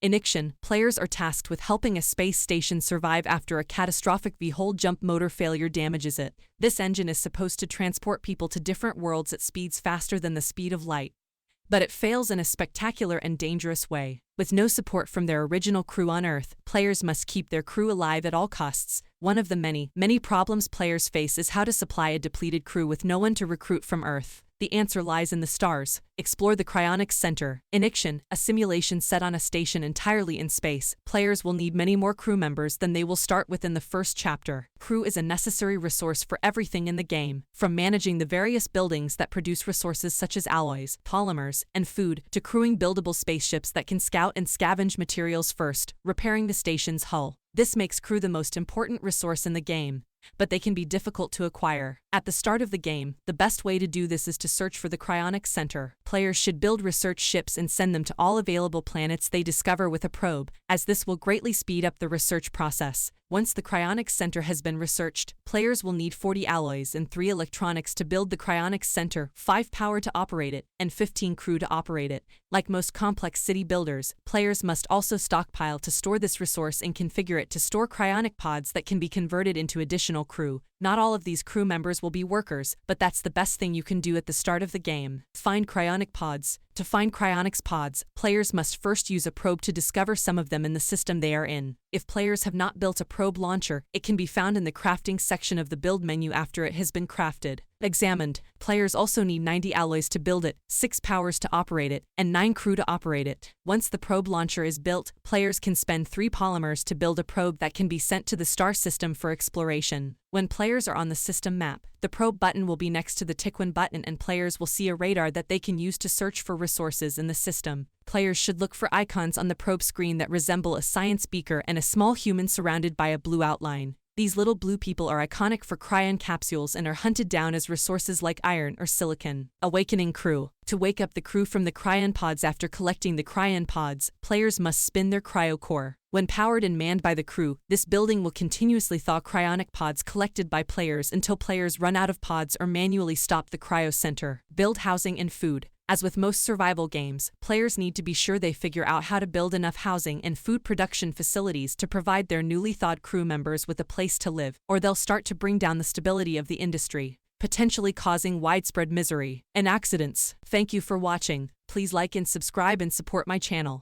In Ixion, players are tasked with helping a space station survive after a catastrophic V-hole jump motor failure damages it. This engine is supposed to transport people to different worlds at speeds faster than the speed of light. But it fails in a spectacular and dangerous way. With no support from their original crew on Earth, players must keep their crew alive at all costs. One of the many problems players face is how to supply a depleted crew with no one to recruit from Earth. The answer lies in the stars. Explore the Cryonics Center. In Ixion, a simulation set on a station entirely in space, players will need many more crew members than they will start with in the first chapter. Crew is a necessary resource for everything in the game, from managing the various buildings that produce resources such as alloys, polymers, and food, to crewing buildable spaceships that can scout and scavenge materials first, repairing the station's hull. This makes crew the most important resource in the game, but they can be difficult to acquire. At the start of the game, the best way to do this is to search for the Cryonics Center. Players should build research ships and send them to all available planets they discover with a probe, as this will greatly speed up the research process. Once the Cryonics Center has been researched, players will need 40 alloys and 3 electronics to build the Cryonics Center, 5 power to operate it, and 15 crew to operate it. Like most complex city builders, players must also stockpile to store this resource and configure it to store cryonic pods that can be converted into additional crew. Not all of these crew members will be workers, but that's the best thing you can do at the start of the game. Find cryonic pods. To find cryonics pods, players must first use a probe to discover some of them in the system they are in. If players have not built a probe launcher, it can be found in the crafting section of the build menu after it has been crafted. Examined. Players also need 90 alloys to build it, 6 powers to operate it, and 9 crew to operate it. Once the probe launcher is built, players can spend 3 polymers to build a probe that can be sent to the star system for exploration. When players are on the system map, the probe button will be next to the Tick1 button and players will see a radar that they can use to search for resources in the system. Players should look for icons on the probe screen that resemble a science beaker and a small human surrounded by a blue outline. These little blue people are iconic for cryon capsules and are hunted down as resources like iron or silicon. Awakening crew. To wake up the crew from the cryon pods after collecting the cryon pods, players must spin their cryo core. When powered and manned by the crew, this building will continuously thaw cryonic pods collected by players until players run out of pods or manually stop the cryo center. Build housing and food. As with most survival games, players need to be sure they figure out how to build enough housing and food production facilities to provide their newly thawed crew members with a place to live, or they'll start to bring down the stability of the industry, potentially causing widespread misery and accidents. Thank you for watching. Please like and subscribe and support my channel.